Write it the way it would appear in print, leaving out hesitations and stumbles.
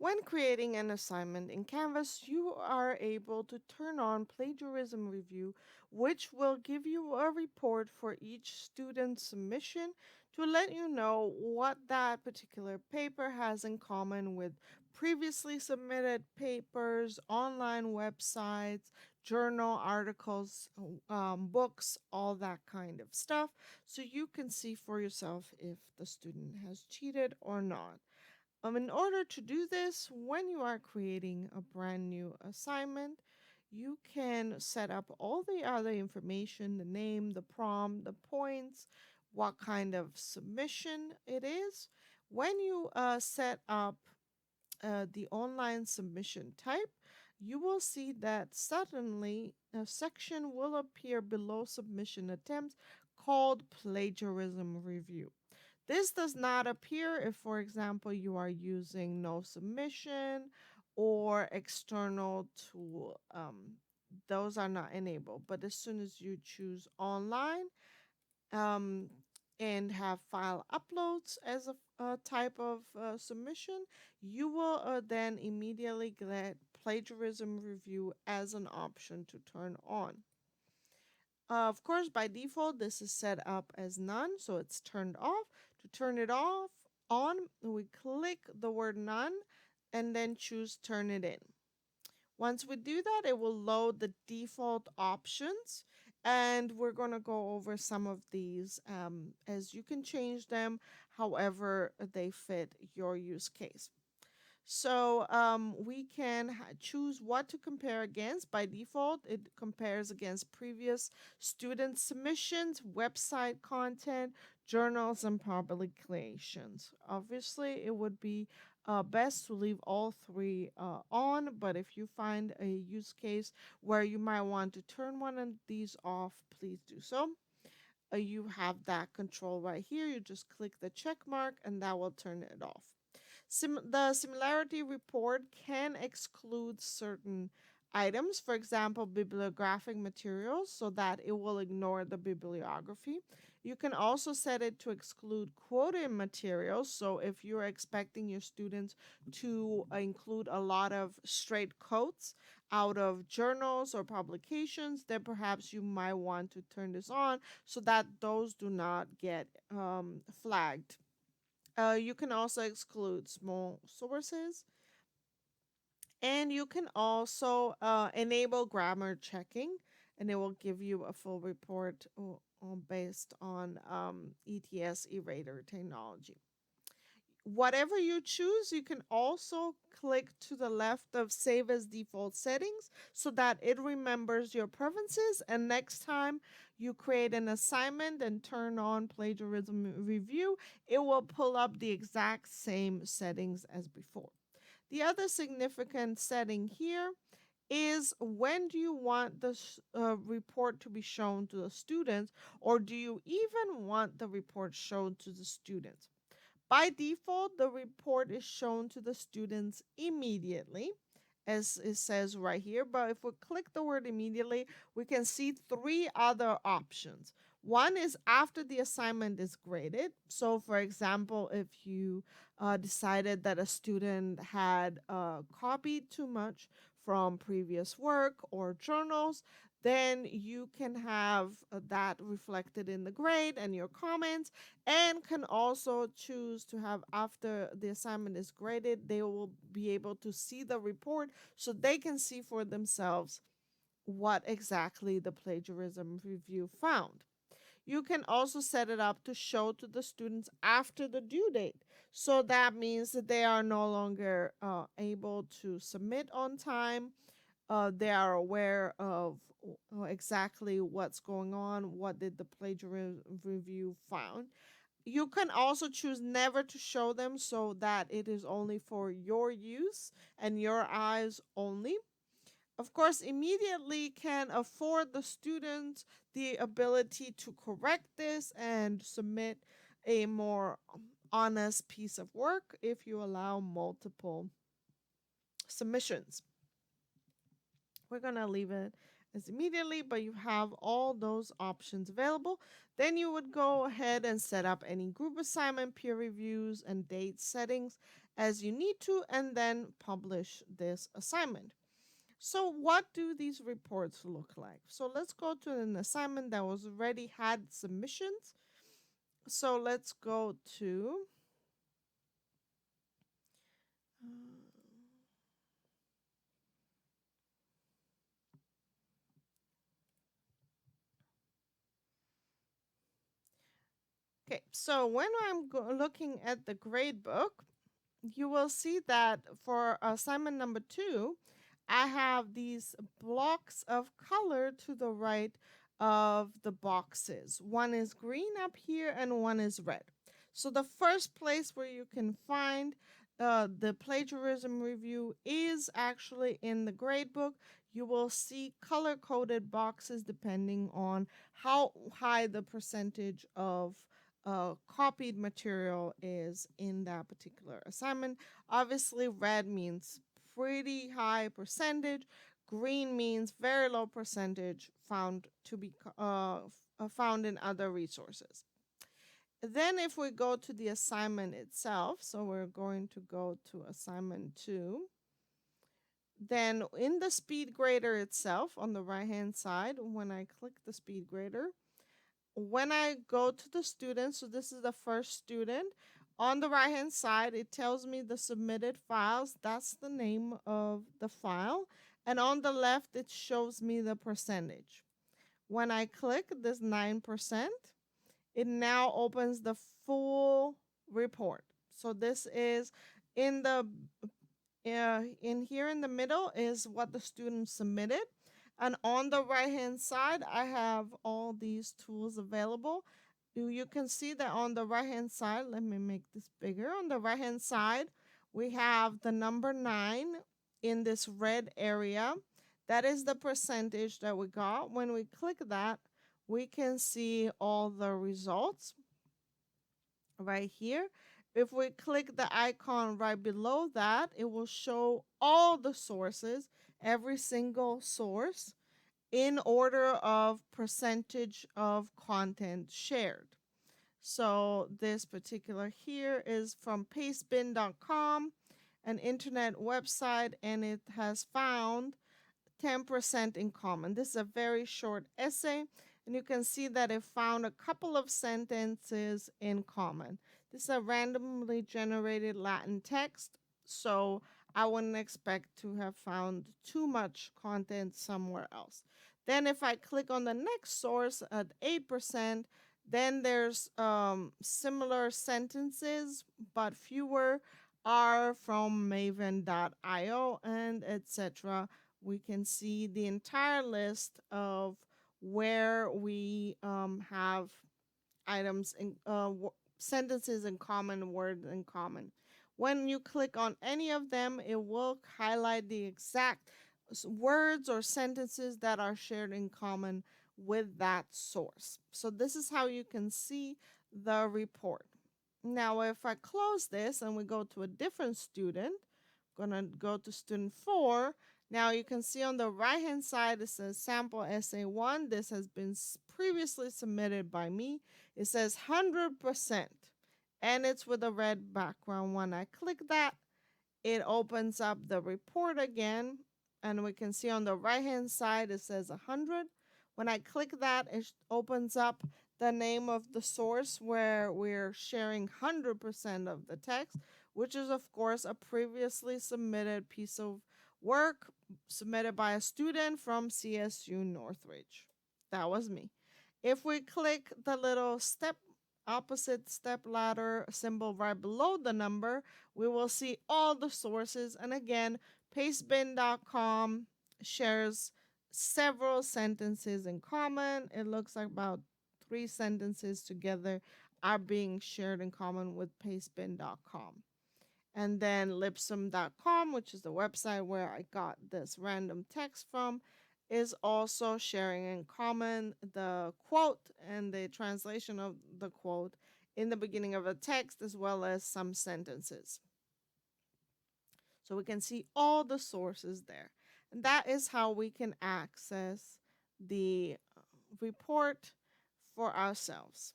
When creating an assignment in Canvas, you are able to turn on Plagiarism Review, which will give you a report for each student's submission to let you know what that particular paper has in common with previously submitted papers, online websites, journal articles, books, all that kind of stuff, so you can see for yourself if the student has cheated or not. In order to do this, when you are creating a brand new assignment, you can set up all the other information, the name, the prompt, the points, what kind of submission it is. When you set up the online submission type, you will see that suddenly a section will appear below submission attempts called Plagiarism Review. This does not appear if, for example, you are using no submission or external tool. Those are not enabled. But as soon as you choose online um, and have file uploads as a type of submission, you will then immediately get plagiarism review as an option to turn on. Of course, by default, this is set up as none, so it's turned off. To turn it off, on, we click the word none and then choose turn it in. Once we do that, it will load the default options, and we're going to go over some of these as you can change them however they fit your use case. So we can choose what to compare against. By default, it compares against previous student submissions, website content, journals, and publications. Obviously, it would be best to leave all three on, but if you find a use case where you might want to turn one of these off, please do so. You have that control right here. You just click the check mark and that will turn it off. The similarity report can exclude certain items, for example, bibliographic materials, so that it will ignore the bibliography. You can also set it to exclude quoted materials. So if you're expecting your students to include a lot of straight quotes out of journals or publications, then perhaps you might want to turn this on so that those do not get flagged. You can also exclude small sources, and you can also enable grammar checking, and it will give you a full report based on ETS eraser technology. Whatever you choose, you can also click to the left of Save as Default Settings so that it remembers your preferences. And next time you create an assignment and turn on Plagiarism Review, it will pull up the exact same settings as before. The other significant setting here is when do you want the report to be shown to the students, or do you even want the report shown to the students? By default, the report is shown to the students immediately, as it says right here. But if we click the word immediately, we can see three other options. One is after the assignment is graded. So, for example, if you decided that a student had copied too much from previous work or journals, then you can have that reflected in the grade and your comments, and can also choose to have after the assignment is graded, they will be able to see the report so they can see for themselves what exactly the plagiarism review found. You can also set it up to show to the students after the due date. So that means that they are no longer able to submit on time. They are aware of exactly what's going on, what did the plagiarism review found. You can also choose never to show them so that it is only for your use and your eyes only. Of course, immediately can afford the students the ability to correct this and submit a more honest piece of work if you allow multiple submissions. We're going to leave it as immediately, but you have all those options available. Then you would go ahead and set up any group assignment, peer reviews, and date settings, as you need to, and then publish this assignment. So what do these reports look like? So let's go to an assignment that was already had submissions. So let's go to okay, so when I'm looking at the grade book, you will see that for assignment number 2, I have these blocks of color to the right of the boxes. One is green up here and one is red. So the first place where you can find the plagiarism review is actually in the grade book. You will see color coded boxes depending on how high the percentage of copied material is in that particular assignment. Obviously, red means pretty high percentage. Green means very low percentage found to be found in other resources. Then, if we go to the assignment itself, so we're going to go to assignment 2. Then, in the speed grader itself, on the right hand side, when I click the speed grader, when I go to the student, so this is the first student, on the right hand side, it tells me the submitted files. That's the name of the file. And on the left, it shows me the percentage. When I click this 9%, it now opens the full report. So this is in the in here in the middle is what the student submitted. And on the right hand side, I have all these tools available. You can see that on the right hand side, let me make this bigger. On the right hand side, we have the number 9 in this red area. That is the percentage that we got. When we click that, we can see all the results right here. If we click the icon right below that, it will show all the sources, every single source, in order of percentage of content shared. So this particular here is from pastebin.com, an internet website, and it has found 10% in common. This is a very short essay, and you can see that it found a couple of sentences in common. This is a randomly generated Latin text, so I wouldn't expect to have found too much content somewhere else. Then if I click on the next source at 8%, then there's similar sentences, but fewer are from maven.io and etc. We can see the entire list of where we have items in sentences in common, words in common. When you click on any of them, it will highlight the exact words or sentences that are shared in common with that source. So this is how you can see the report. Now, if I close this and we go to a different student, I'm going to go to student 4. Now you can see on the right hand side it says sample essay 1. This has been previously submitted by me. It says 100% and it's with a red background. When I click that, it opens up the report again, and we can see on the right hand side it says 100. When I click that, it opens up the name of the source where we're sharing 100% of the text, which is of course a previously submitted piece of work submitted by a student from CSU Northridge. That was me. If we click the little opposite step ladder symbol right below the number, we will see all the sources. And again, pastebin.com shares several sentences in common. It looks like about 3 sentences together are being shared in common with pastebin.com. And then lipsum.com, which is the website where I got this random text from, is also sharing in common the quote and the translation of the quote in the beginning of a text, as well as some sentences. So we can see all the sources there. And that is how we can access the report for ourselves.